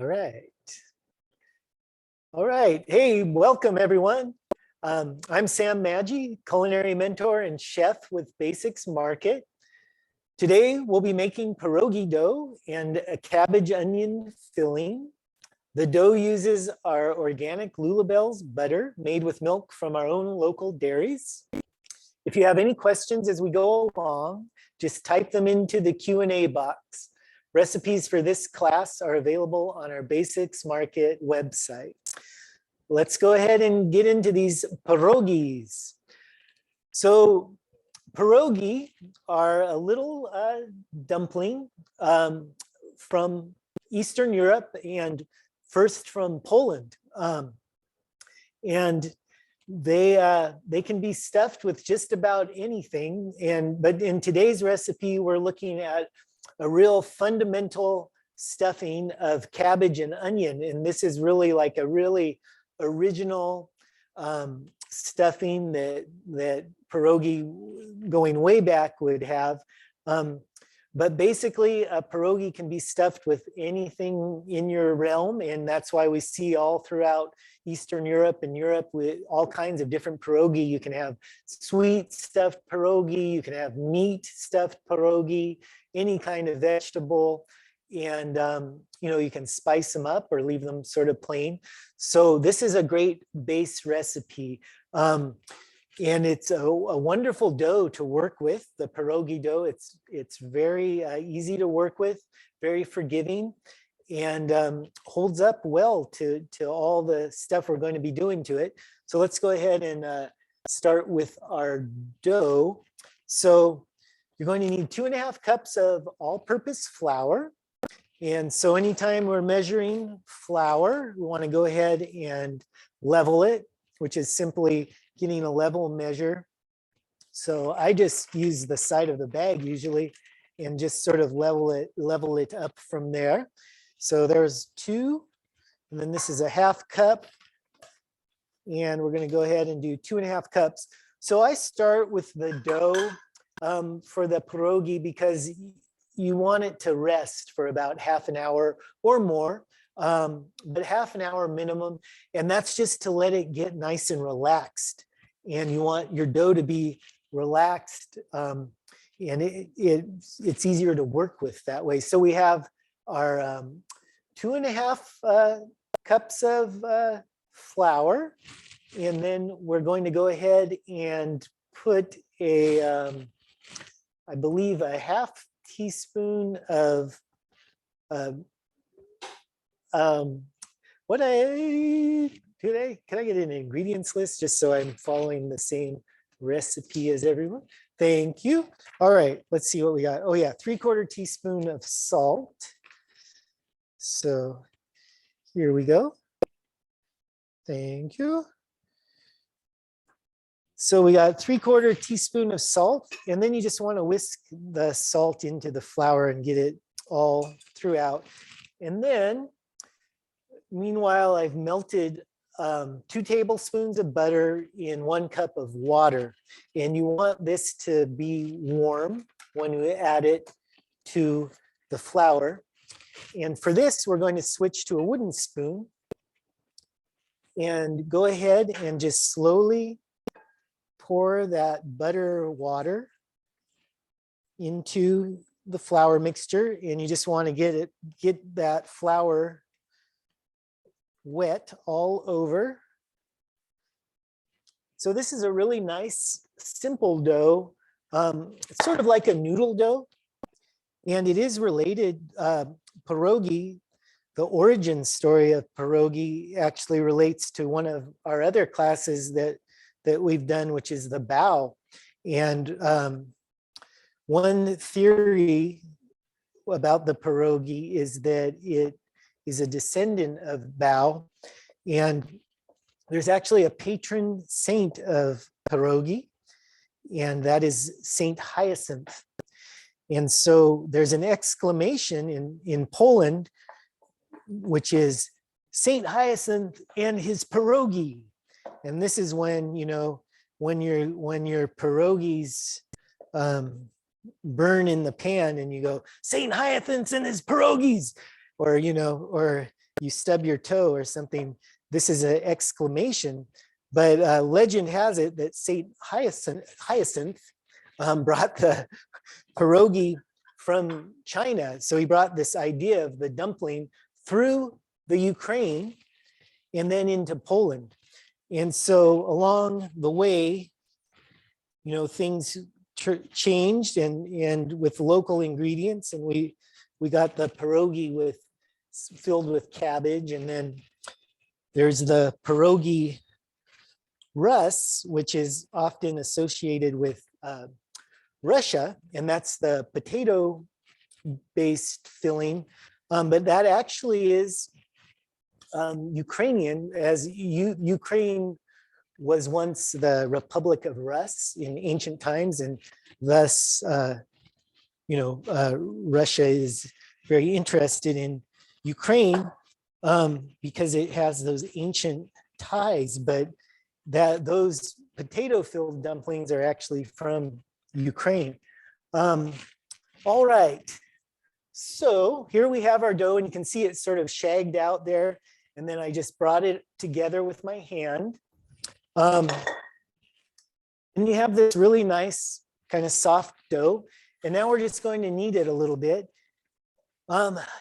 All right. All right. Hey, welcome everyone. I'm Sam Maggi, culinary mentor and chef with Basics Market. Today we'll be making pierogi dough and a cabbage onion filling. The dough uses our organic Lulabelle's butter made with milk from our own local dairies. If you have any questions as we go along, just type them into the Q&A box. Recipes for this class are available on our Basics Market website. Let's go ahead and get into these pierogis. So pierogi are a little dumpling from Eastern Europe and first from Poland. And they can be stuffed with just about anything. But in today's recipe, we're looking at a real fundamental stuffing of cabbage and onion. And this is really like a really original stuffing that pierogi going way back would have. But basically a pierogi can be stuffed with anything in your realm. And that's why we see all throughout Eastern Europe and Europe with all kinds of different pierogi. You can have sweet stuffed pierogi, you can have meat stuffed pierogi, any kind of vegetable. And you can spice them up or leave them sort of plain. So this is a great base recipe. And it's a wonderful dough to work with, the pierogi dough. It's very easy to work with, very forgiving, and holds up well to all the stuff we're going to be doing to it. So let's go ahead and start with our dough. So you're going to need 2.5 cups of all-purpose flour. And so anytime we're measuring flour, we want to go ahead and level it, which is simply getting a level measure. So I just use the side of the bag usually and just sort of level it up from there. So there's 2, and then this is a 1/2 cup. And we're going to go ahead and do 2.5 cups. So I start with the dough for the pierogi because you want it to rest for about half an hour or more, but half an hour minimum. And that's just to let it get nice and relaxed. And you want your dough to be relaxed, and it's easier to work with that way. So we have our 2.5 cups of flour, and then we're going to go ahead and put I believe a 1/2 teaspoon of can I get an ingredients list just so I'm following the same recipe as everyone? Thank you. All right, let's see what we got. Oh yeah, 3/4 teaspoon of salt. So here we go. Thank you. So we got 3/4 teaspoon of salt, and then you just want to whisk the salt into the flour and get it all throughout. And then, meanwhile, I've melted 2 tablespoons of butter in 1 cup of water. And you want this to be warm when you add it to the flour. And for this, we're going to switch to a wooden spoon and go ahead and just slowly pour that butter water into the flour mixture. And you just want to get that flour wet all over. So this is a really nice, simple dough. It's sort of like a noodle dough. And it is related, pierogi, the origin story of pierogi actually relates to one of our other classes that we've done, which is the bao. And one theory about the pierogi is that it is a descendant of bao. And there's actually a patron saint of pierogi, and that is Saint Hyacinth. And so there's an exclamation in Poland, which is Saint Hyacinth and his pierogi. And this is when, when your pierogies burn in the pan and you go, Saint Hyacinth and his pierogies, or you stub your toe or something, this is an exclamation. But legend has it that Saint Hyacinth brought the pierogi from China. So he brought this idea of the dumpling through the Ukraine and then into Poland. And so along the way, you know, things changed and with local ingredients, and we got the pierogi filled with cabbage, and then there's the pierogi Rus, which is often associated with Russia, and that's the potato-based filling, but that actually is Ukrainian, as Ukraine was once the Republic of Rus in ancient times, and thus, Russia is very interested in Ukraine because it has those ancient ties, but those potato-filled dumplings are actually from Ukraine. All right, so here we have our dough, and you can see it's sort of shagged out there, and then I just brought it together with my hand. And you have this really nice kind of soft dough, and now we're just going to knead it a little bit.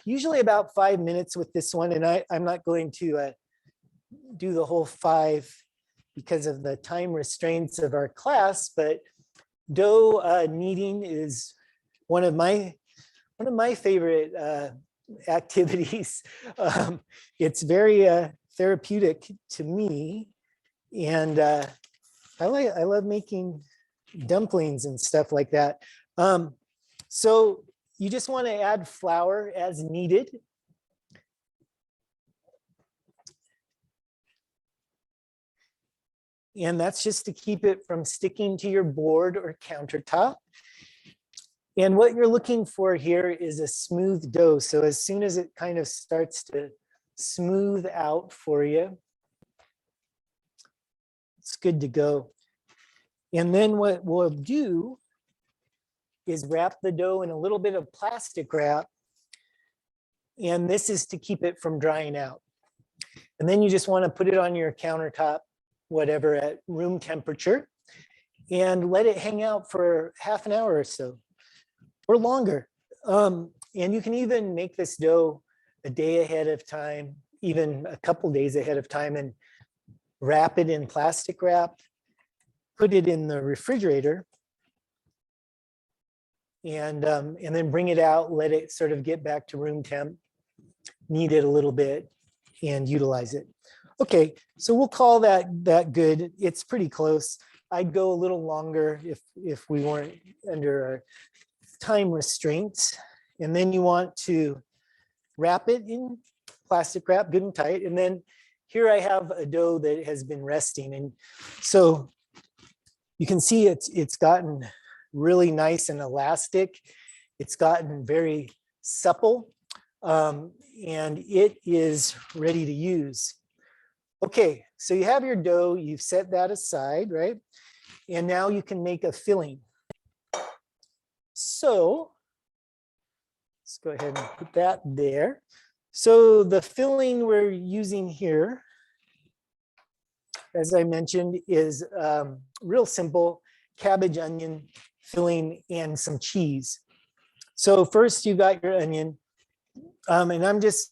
Usually about 5 minutes with this one, and I'm not going to do the whole 5 because of the time restraints of our class, but dough kneading is one of my favorite activities. It's very therapeutic to me, and I love making dumplings and stuff like that. So you just want to add flour as needed. And that's just to keep it from sticking to your board or countertop. And what you're looking for here is a smooth dough. So as soon as it kind of starts to smooth out for you, it's good to go. And then what we'll do is wrap the dough in a little bit of plastic wrap. And this is to keep it from drying out. And then you just want to put it on your countertop, whatever, at room temperature, and let it hang out for half an hour or so, or longer. And you can even make this dough a day ahead of time, even a couple days ahead of time, and wrap it in plastic wrap, put it in the refrigerator, and then bring it out, let it sort of get back to room temp, knead it a little bit, and utilize it. Okay, so we'll call that good. It's pretty close. I'd go a little longer if we weren't under our time restraints. And then you want to wrap it in plastic wrap, good and tight. And then here I have a dough that has been resting. And so you can see it's gotten really nice and elastic. It's gotten very supple, and it is ready to use. Okay, so you have your dough, you've set that aside, right? And now you can make a filling. So let's go ahead and put that there. So the filling we're using here, as I mentioned, is real simple: cabbage, onion, filling, and some cheese. So first you got your onion, and I'm just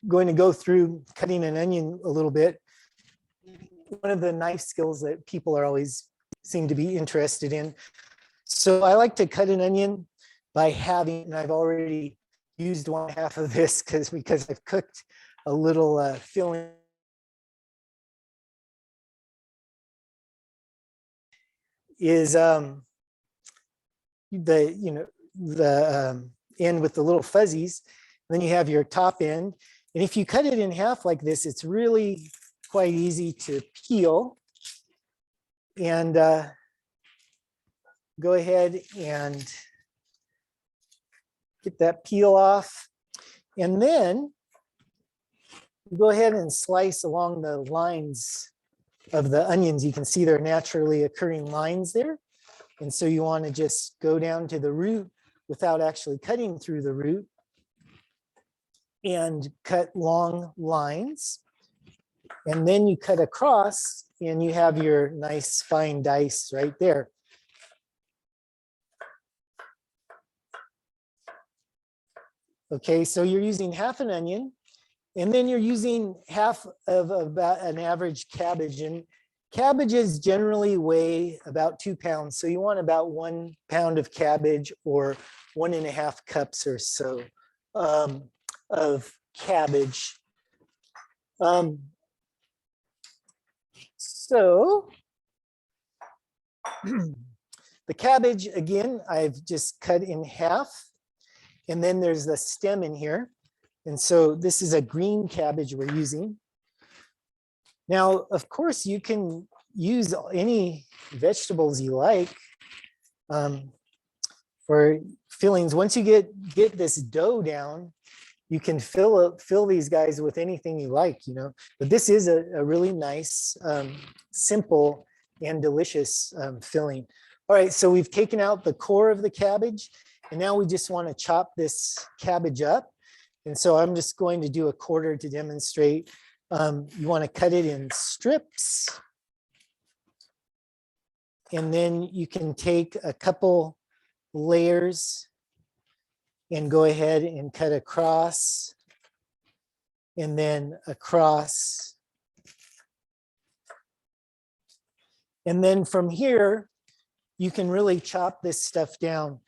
going to go through cutting an onion a little bit. One of the knife skills that people are always seem to be interested in. So I like to cut an onion by halving, and I've already used 1/2 of this because I've cooked a little filling. Is the end with the little fuzzies. Then you have your top end, and if you cut it in half like this, it's really quite easy to peel. And go ahead and get that peel off, and then go ahead and slice along the lines of the onions. You can see they're naturally occurring lines there. And so you want to just go down to the root without actually cutting through the root. and cut long lines. And then you cut across and you have your nice fine dice right there. Okay, so you're using half an onion, and then you're using half of about an average cabbage. And cabbages generally weigh about 2 pounds. So you want about 1 pound of cabbage or 1.5 cups or so of cabbage. So the cabbage, again, I've just cut in half. And then there's the stem in here. And so this is a green cabbage we're using. Now, of course, you can use any vegetables you like for fillings. Once you get this dough down, you can fill these guys with anything you like, you know. But this is a really nice, simple and delicious filling. All right, so we've taken out the core of the cabbage, and now we just want to chop this cabbage up. And so I'm just going to do a quarter to demonstrate. You want to cut it in strips. And then you can take a couple layers and go ahead and cut across and then across. And then from here, you can really chop this stuff down.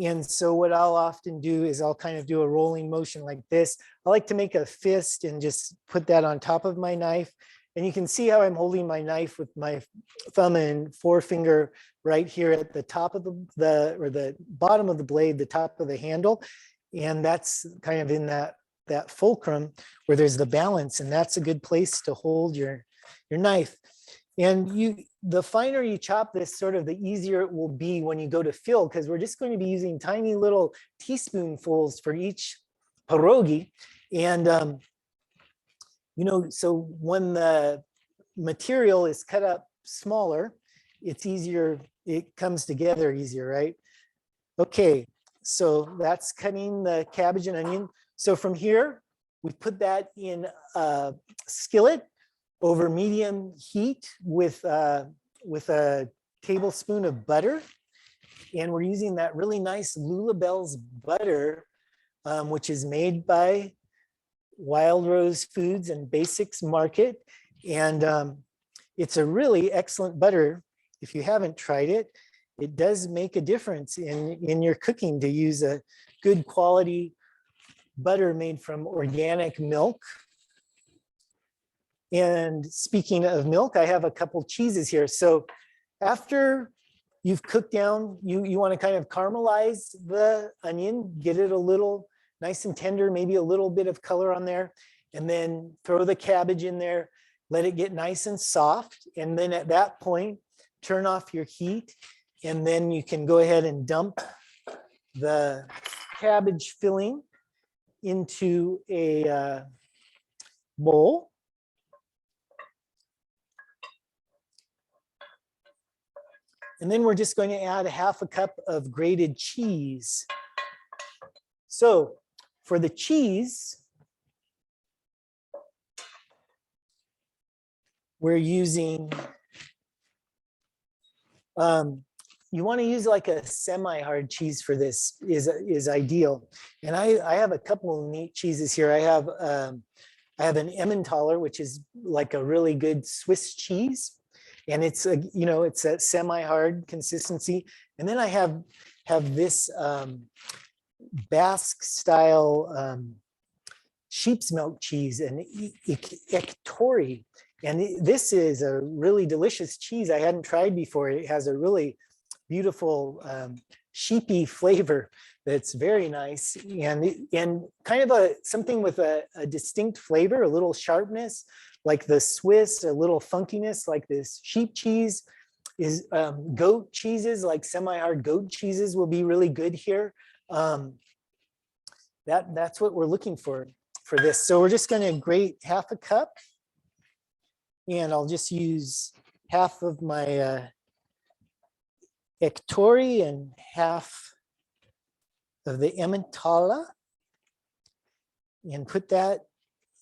And so what I'll often do is I'll kind of do a rolling motion like this. I like to make a fist and just put that on top of my knife. And you can see how I'm holding my knife with my thumb and forefinger right here at the top of the bottom of the blade, the top of the handle. And that's kind of in that fulcrum where there's the balance. And that's a good place to hold your knife. And the finer you chop this, sort of the easier it will be when you go to fill, because we're just going to be using tiny little teaspoonfuls for each pierogi. And, you know, so when the material is cut up smaller, it's easier, it comes together easier, right? Okay, so that's cutting the cabbage and onion. So from here, we put that in a skillet over medium heat with a tablespoon of butter. And we're using that really nice Lulabelle's butter, which is made by Wild Rose Foods and Basics Market. And it's a really excellent butter. If you haven't tried it, it does make a difference in your cooking to use a good quality butter made from organic milk. And speaking of milk, I have a couple cheeses here. So after you've cooked down, you want to kind of caramelize the onion, get it a little nice and tender, maybe a little bit of color on there, and then throw the cabbage in there, let it get nice and soft. And then at that point, turn off your heat, and then you can go ahead and dump the cabbage filling into a bowl. And then we're just going to add 1/2 cup of grated cheese. So for the cheese, we're using, you want to use like a semi-hard cheese for this is ideal. And I have a couple of neat cheeses here. I have an Emmentaler, which is like a really good Swiss cheese. And it's a, you know, it's a semi-hard consistency. And then I have this Basque style sheep's milk cheese and Ektori. And this is a really delicious cheese I hadn't tried before. It has a really beautiful sheepy flavor that's very nice and kind of something with a distinct flavor, a little sharpness, like the Swiss, a little funkiness, like this sheep cheese. Is goat cheeses, like semi-hard goat cheeses, will be really good here. That's what we're looking for this. So we're just going to grate 1/2 cup, and I'll just use 1/2 of my Ektori and 1/2 of the Emmentaler. and put that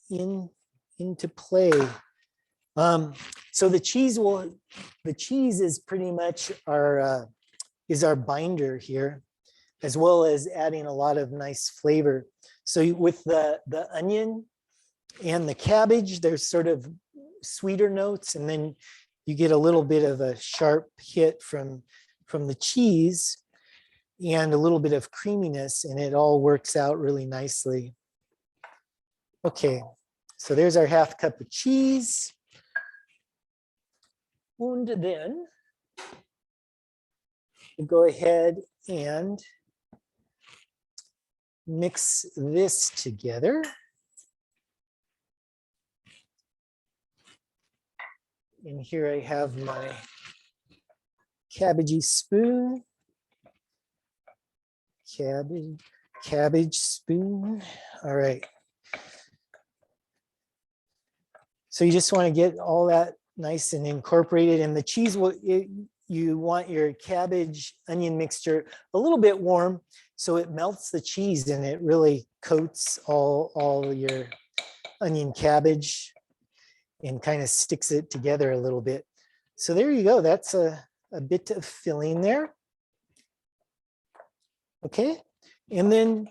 into play. So the cheese is pretty much our binder here, as well as adding a lot of nice flavor. So with the onion and the cabbage, there's sort of sweeter notes, and then you get a little bit of a sharp hit from the cheese and a little bit of creaminess, and it all works out really nicely. Okay, so there's our half cup of cheese. And then we'll go ahead and mix this together. And here I have my cabbagey spoon. Cabbage spoon. All right. So you just want to get all that nice and incorporated, and the cheese you want your cabbage onion mixture a little bit warm so it melts the cheese and it really coats all your onion cabbage and kind of sticks it together a little bit. So there you go. That's a bit of filling there. Okay, and then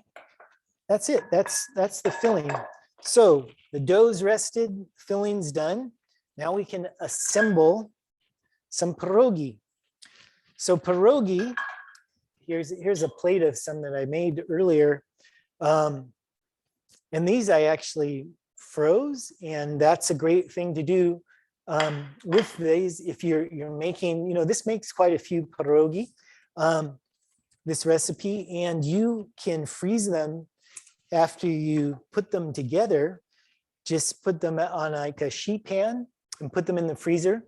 that's it. That's the filling. So the dough's rested, filling's done. Now we can assemble some pierogi. So pierogi, here's a plate of some that I made earlier. And these I actually froze, and that's a great thing to do with these if you're making, this makes quite a few pierogi, this recipe, and you can freeze them after you put them together. Just put them on like a sheet pan and put them in the freezer,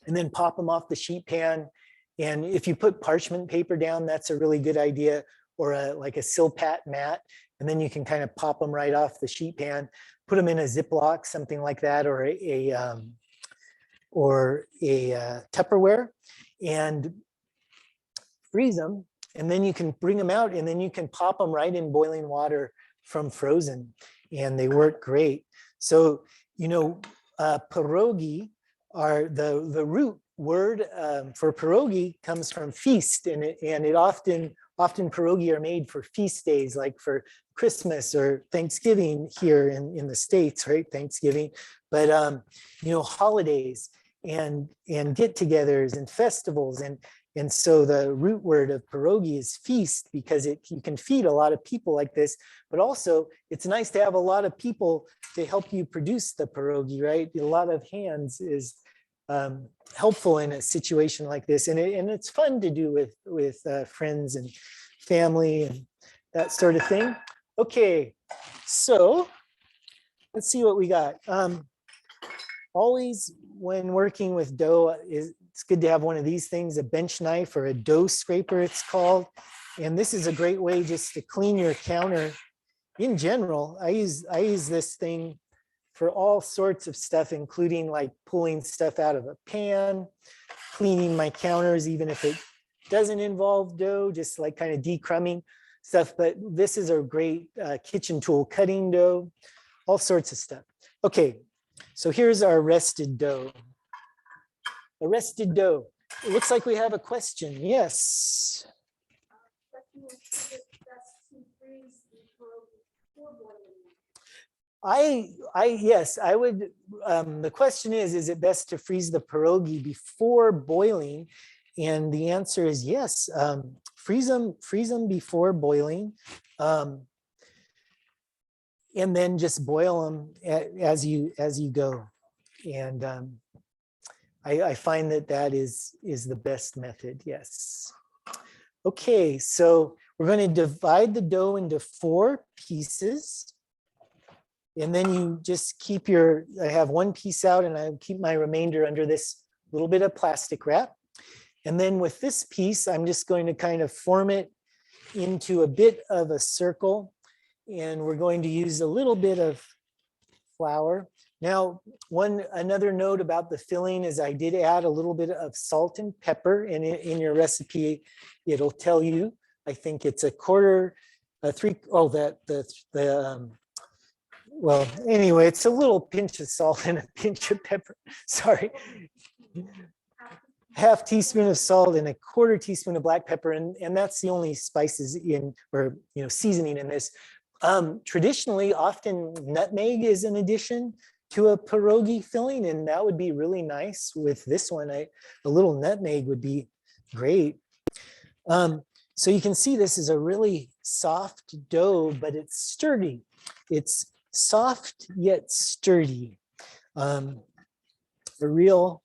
and then pop them off the sheet pan. And if you put parchment paper down, that's a really good idea, or like a Silpat mat, and then you can kind of pop them right off the sheet pan, put them in a Ziploc, something like that, or a Tupperware, and freeze them. And then you can bring them out, and then you can pop them right in boiling water from frozen, and they work great. So, pierogi are the root word for pierogi comes from feast, and it often pierogi are made for feast days, like for Christmas or Thanksgiving here in the States, right? Thanksgiving, but holidays and get-togethers and festivals, and so the root word of pierogi is feast, because you can feed a lot of people like this, but also it's nice to have a lot of people to help you produce the pierogi, right? A lot of hands is helpful in a situation like this, and it's fun to do with friends and family and that sort of thing. Okay, so let's see what we got. Always when working with dough, it's good to have one of these things, a bench knife or a dough scraper, it's called. And this is a great way just to clean your counter. In general, I use this thing for all sorts of stuff, including like pulling stuff out of a pan, cleaning my counters, even if it doesn't involve dough, just like kind of decrumbing stuff. But this is a great kitchen tool, cutting dough, all sorts of stuff. Okay, so here's our rested dough. A rested dough. It looks like we have a question. Yes. Yes, I would. The question is it best to freeze the pierogi before boiling? And the answer is yes. Freeze them before boiling, and then just boil them as you go. And I find that is the best method. Yes. Okay, so we're going to divide the dough into 4 pieces. And then you just keep I have one piece out, and I keep my remainder under this little bit of plastic wrap. And then with this piece, I'm just going to kind of form it into a bit of a circle. And we're going to use a little bit of flour. Now, another note about the filling is I did add a little bit of salt and pepper, and in your recipe, it'll tell you, I think it's a quarter well, anyway, it's a little pinch of salt and a pinch of pepper. Sorry. Half teaspoon of salt and a quarter teaspoon of black pepper, and that's the only spices in, or seasoning in this. Traditionally, often nutmeg is an addition to a pierogi filling, and that would be really nice with this one. A little nutmeg would be great. So you can see this is a really soft dough, but it's sturdy. It's soft yet sturdy. A real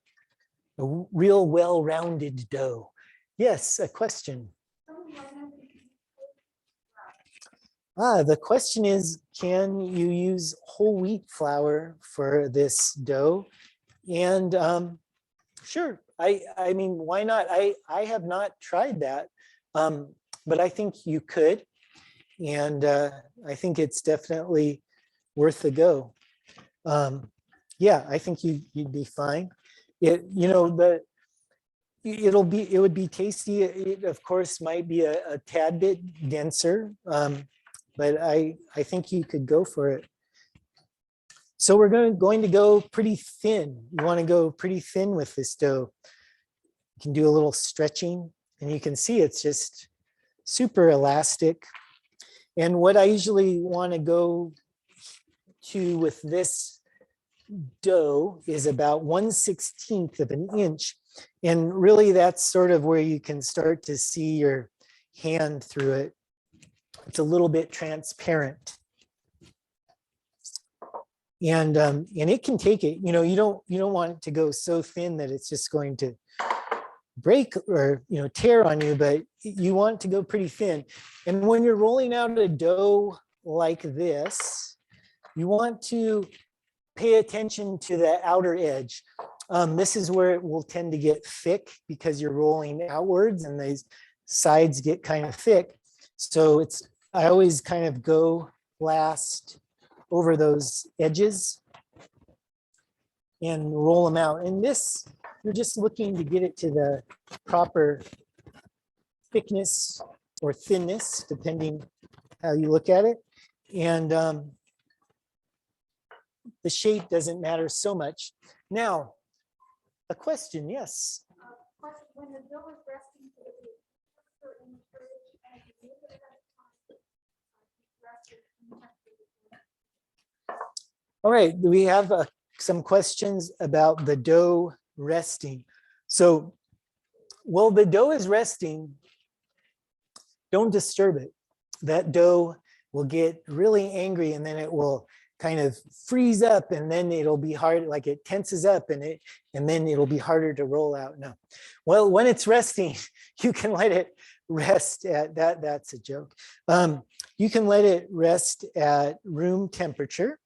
well-rounded dough. Yes, a question. The question is, can you use whole wheat flour for this dough? And sure, I mean, why not? I have not tried that, but I think you could. And I think it's definitely worth a go. Yeah, I think you'd be fine. It would be tasty. It of course might be a tad bit denser, but I think you could go for it. So we're going to go pretty thin. You want to go pretty thin with this dough. You can do a little stretching, and you can see it's just super elastic. And what I usually want to go to with this dough is about 1/16 of an inch. And really that's sort of where you can start to see your hand through it. It's a little bit transparent. And it can take it, you don't want it to go so thin that it's just going to break or tear on you, but you want it to go pretty thin. And when you're rolling out a dough like this, you want to pay attention to the outer edge. This is where it will tend to get thick because you're rolling outwards and these sides get kind of thick. So I always kind of go last over those edges and roll them out. And this, you're just looking to get it to the proper thickness or thinness, depending how you look at it. And the shape doesn't matter so much. Now, a question, yes. When the dough is resting, certain and you leave it All right, we have some questions about the dough resting. So, while the dough is resting, don't disturb it. That dough will get really angry and then it will kind of freeze up, and then it'll be hard, like it tenses up, and then it'll be harder to roll out. No. Well, when it's resting, you can let it rest at that's a joke. You can let it rest at room temperature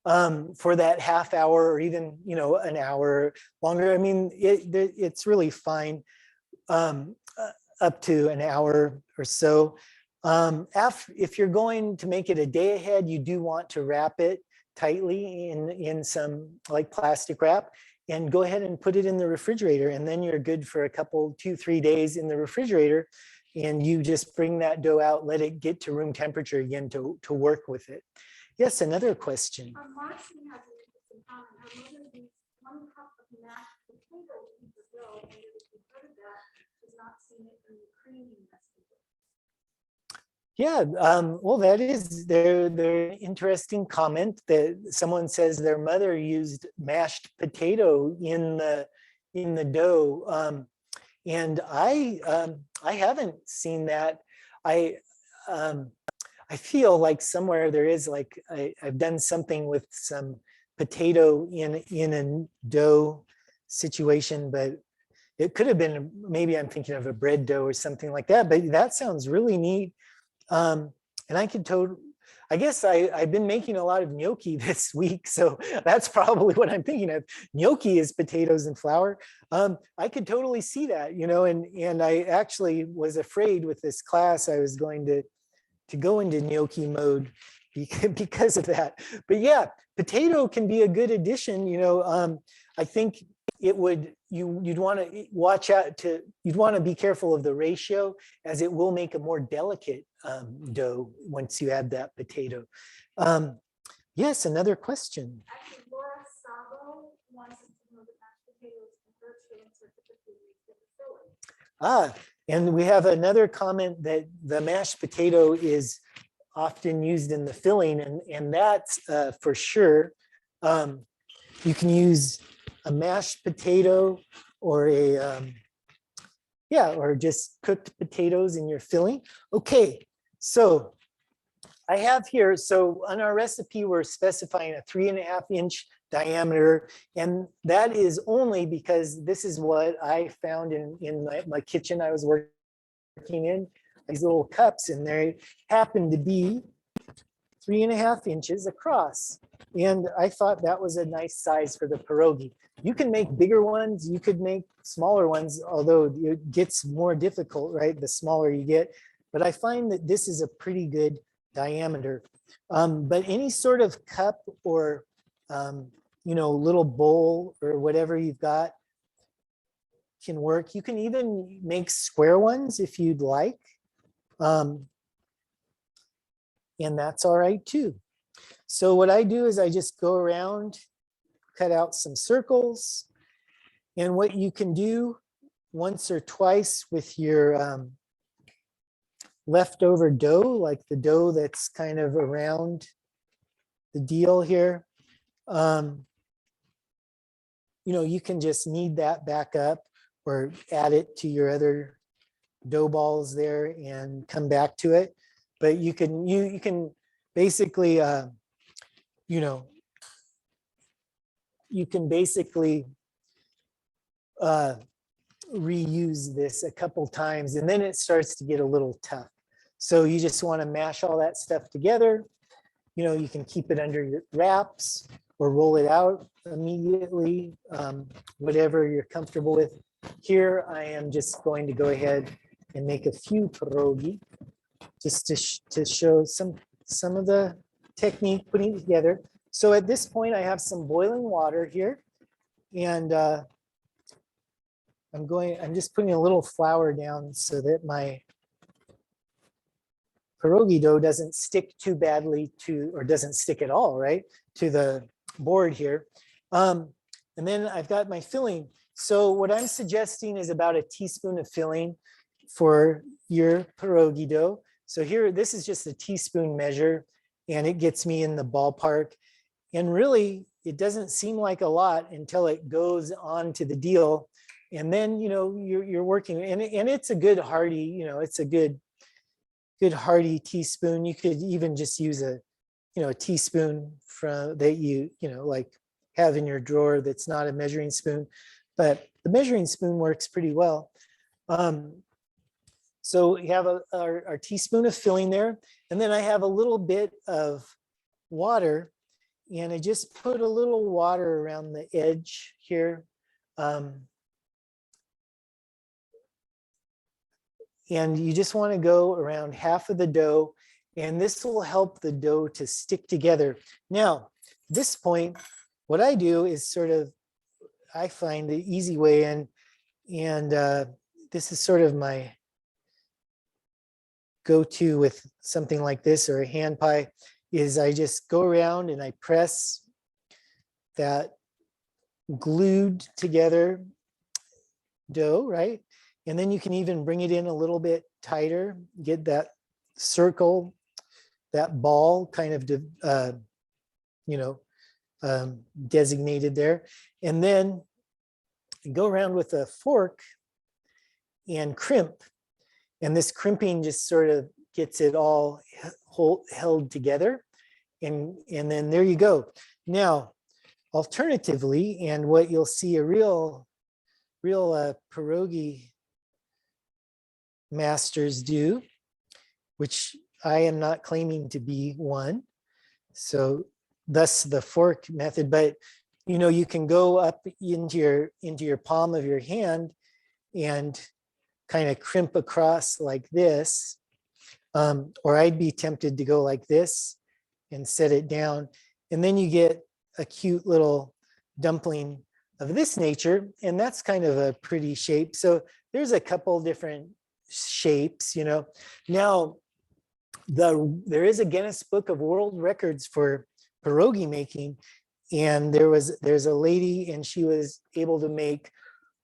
for that half hour or even an hour longer. I mean, it's really fine up to an hour or so. If you're going to make it a day ahead, you do want to wrap it tightly in some like plastic wrap and go ahead and put it in the refrigerator. And then you're good for a couple, 2-3 days in the refrigerator. And you just bring that dough out, let it get to room temperature again to work with it. Yes, another question. Marcy has an interesting comment. Her mother used 1 cup of mashed potatoes in the dough, and if you heard of that, she's not seen it in the creamy recipe. Yeah, well, that is their interesting comment that someone says their mother used mashed potato in the dough, and I haven't seen that. I feel like somewhere there is like I've done something with some potato in a dough situation, but it could have been, maybe I'm thinking of a bread dough or something like that. But that sounds really neat. And I guess I've been making a lot of gnocchi this week, so that's probably what I'm thinking of. Gnocchi is potatoes and flour. I could totally see that, and I actually was afraid with this class I was going to go into gnocchi mode because of that. But yeah, potato can be a good addition. I think it would, you'd want to watch out to, you'd want to be careful of the ratio, as it will make a more delicate dough once you add that potato. Yes, another question. Actually, Laura Sabo wants us to know that mashed potatoes and birch fillings are typically used in the filling. And we have another comment that the mashed potato is often used in the filling, and that's for sure. You can use a mashed potato or or just cooked potatoes in your filling. Okay, so I have here, so on our recipe, we're specifying a 3.5-inch diameter. And that is only because this is what I found in my kitchen I was working in, these little cups, and they happen to be 3.5 inches across. And I thought that was a nice size for the pierogi. You can make bigger ones, you could make smaller ones, although it gets more difficult, right? The smaller you get. But I find that this is a pretty good diameter. But any sort of cup or, little bowl or whatever you've got can work. You can even make square ones if you'd like. And that's all right too. So what I do is I just go around, cut out some circles. And what you can do once or twice with your leftover dough, like the dough that's kind of around the deal here, you can just knead that back up or add it to your other dough balls there and come back to it. But you can basically, you can basically reuse this a couple times, and then it starts to get a little tough. So you just want to mash all that stuff together. You can keep it under your wraps or roll it out immediately, whatever you're comfortable with. Here, I am just going to go ahead and make a few pierogi, just to show some of the technique putting it together. So at this point, I have some boiling water here, and I'm just putting a little flour down so that my pierogi dough doesn't stick too badly or doesn't stick at all, right, to the board here. And then I've got my filling. So what I'm suggesting is about a teaspoon of filling for your pierogi dough. So here, this is just a teaspoon measure, and it gets me in the ballpark. And really, it doesn't seem like a lot until it goes on to the deal. And then, you're working, and it's a good hearty, it's a good hearty teaspoon. You could even just use a teaspoon that you like have in your drawer that's not a measuring spoon, but the measuring spoon works pretty well. So we have our teaspoon of filling there, and then I have a little bit of water, and I just put a little water around the edge here. And you just want to go around half of the dough, and this will help the dough to stick together. Now, at this point, what I do is I find the easy way in, and this is sort of my go-to with something like this or a hand pie, is I just go around and I press that glued together dough, right? And then you can even bring it in a little bit tighter, get that circle, that ball kind of, designated there. And then go around with a fork and crimp. And this crimping just sort of gets it all held together. And then there you go. Now, alternatively, and what you'll see a real pierogi masters do, which I am not claiming to be one, so thus the fork method, but you can go up into your palm of your hand and kind of crimp across like this, or I'd be tempted to go like this and set it down, and then you get a cute little dumpling of this nature, and that's kind of a pretty shape. So there's a couple different shapes, you know. Now, there is a Guinness Book of World Records for pierogi making, and there's a lady, and she was able to make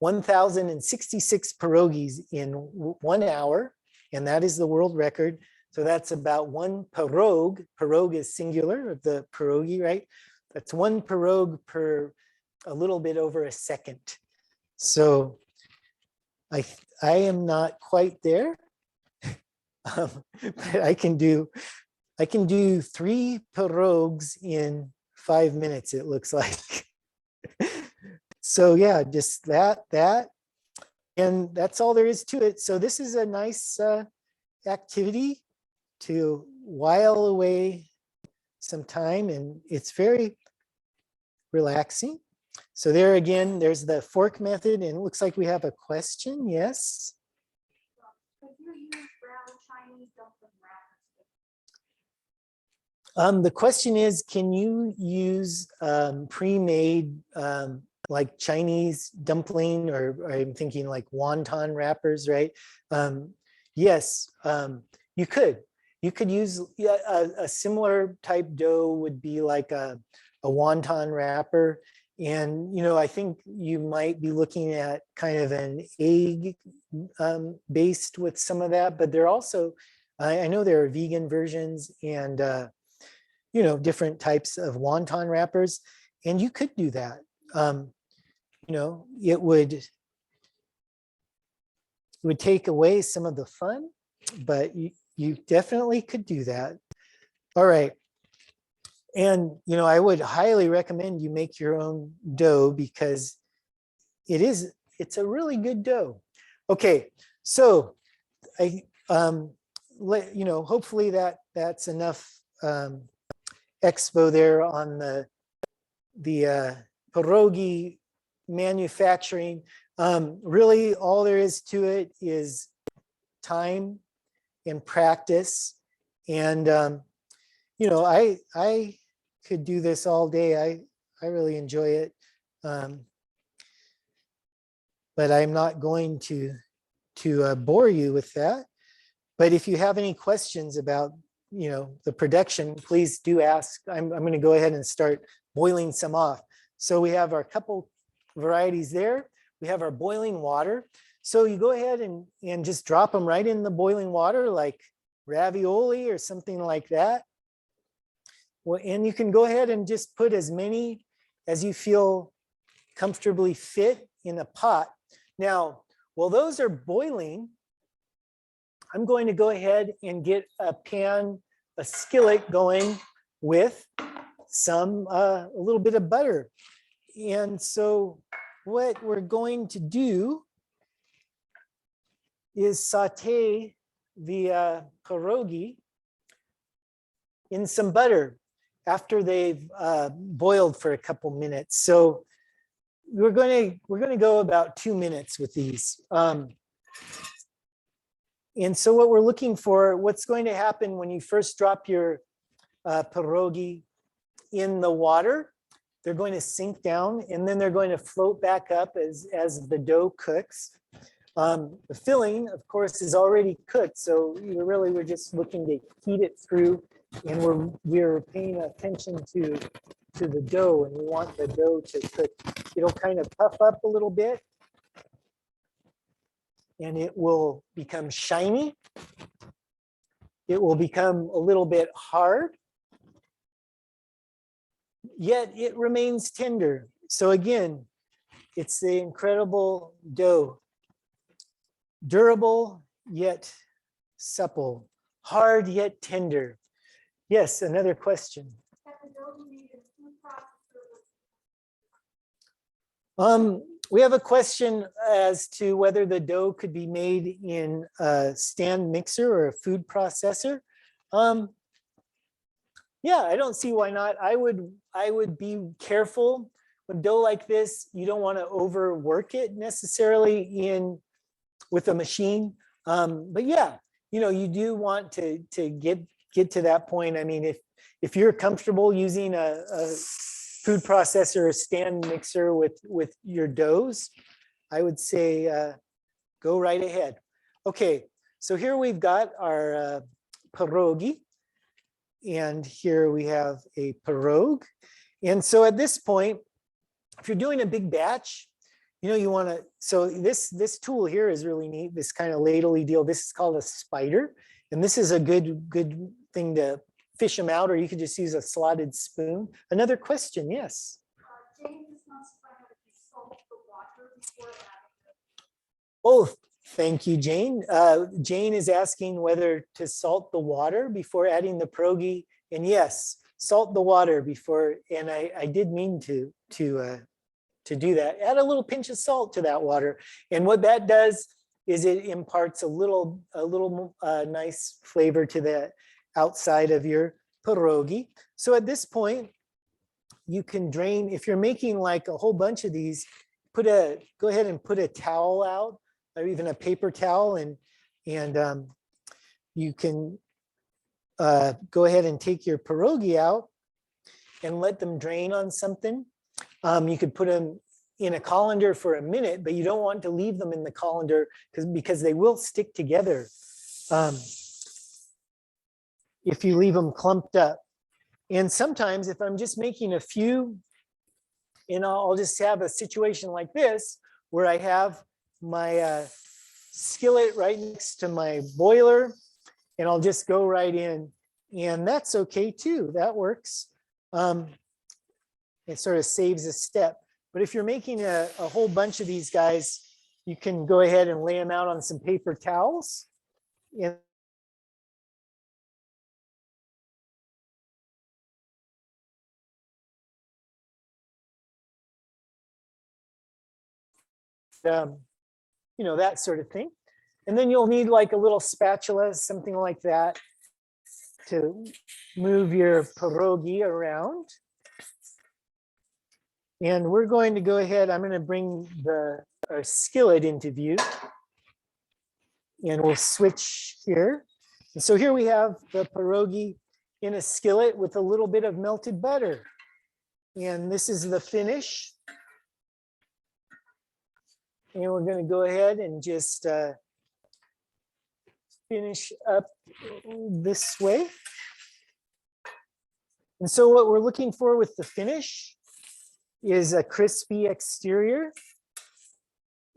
1,066 pierogis in 1 hour, and that is the world record. So that's about one pierog. Pierog is singular of the pierogi, right? That's one pierog per a little bit over a second. So I am not quite there, but I can do 3 pierogs in 5 minutes, it looks like. So yeah, just that, and that's all there is to it. So this is a nice activity to while away some time, and it's very relaxing. So there again, there's the fork method, and it looks like we have a question. Yes. Could you use brown Chinese dumpling wrappers? The question is, can you use pre-made like Chinese dumpling, or I'm thinking like wonton wrappers, right? Yes, you could. You could use a similar type dough would be like a wonton wrapper. And, you know, I think you might be looking at kind of an egg based with some of that, but they're also, I know there are vegan versions and, you know, different types of wonton wrappers, and you could do that. You know, it would take away some of the fun, but you definitely could do that. All right. And, you know, I would highly recommend you make your own dough because it's a really good dough. Okay. So you know, hopefully that's enough expo there on the pierogi manufacturing. Really all there is to it is time and practice. And, you know, I could do this all day. I really enjoy it. But I'm not going to bore you with that. But if you have any questions about, you know, the production, please do ask. I'm going to go ahead and start boiling some off. So we have our couple varieties there. We have our boiling water. So you go ahead and just drop them right in the boiling water like ravioli or something like that. Well, and you can go ahead and just put as many as you feel comfortably fit in a pot. Now, while those are boiling, I'm going to go ahead and get a pan, a skillet going with some, a little bit of butter. And so what we're going to do is saute the pierogi in some butter after they've boiled for a couple minutes. So we're going to go about 2 minutes with these. And so what we're looking for, what's going to happen when you first drop your pierogi in the water, they're going to sink down and then they're going to float back up as the dough cooks. The filling, of course, is already cooked. So we're just looking to heat it through, and we're paying attention to the dough, and we want the dough to cook. It'll kind of puff up a little bit and it will become shiny. It will become a little bit hard, yet it remains tender. So again, it's the incredible dough. Durable, yet supple. Hard, yet tender. Yes, another question. We have a question as to whether the dough could be made in a stand mixer or a food processor. Yeah, I don't see why not. I would be careful with dough like this. You don't want to overwork it necessarily with a machine. But yeah, you know, you do want to get to that point. I mean, if you're comfortable using a food processor or stand mixer with your doughs, I would say go right ahead. Okay, so here we've got our pierogi, and here we have a pierog. And so at this point, if you're doing a big batch, you know, you want to, so this tool here is really neat, this kind of ladle-y deal. This is called a spider. And this is a good thing to fish them out, or you could just use a slotted spoon. Another question, yes. Jane does not specify if you salt the water before adding Oh, thank you, Jane. Jane is asking whether to salt the water before adding the pierogi. And yes, salt the water before, and I did mean to do that. Add a little pinch of salt to that water. And what that does is it imparts a little nice flavor to the outside of your pierogi. So at this point, you can drain, if you're making like a whole bunch of these, go ahead and put a towel out, or even a paper towel, and you can go ahead and take your pierogi out and let them drain on something. You could put them in a colander for a minute, but you don't want to leave them in the colander because they will stick together if you leave them clumped up. And sometimes if I'm just making a few, and I'll just have a situation like this where I have my skillet right next to my boiler, and I'll just go right in, and that's okay too, that works. It sort of saves a step. But if you're making a whole bunch of these guys, you can go ahead and lay them out on some paper towels. And you know, that sort of thing. And then you'll need like a little spatula, something like that, to move your pierogi around. And we're going to go ahead, I'm going to bring our skillet into view. And we'll switch here. And so here we have the pierogi in a skillet with a little bit of melted butter. And this is the finish. And we're going to go ahead and just finish up this way. And so what we're looking for with the finish is a crispy exterior.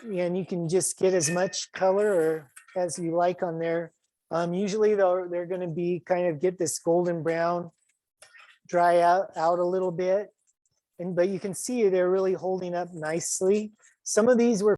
And you can just get as much color or as you like on there. Usually they're going to be kind of get this golden brown, dry out a little bit. But you can see they're really holding up nicely. Some of these were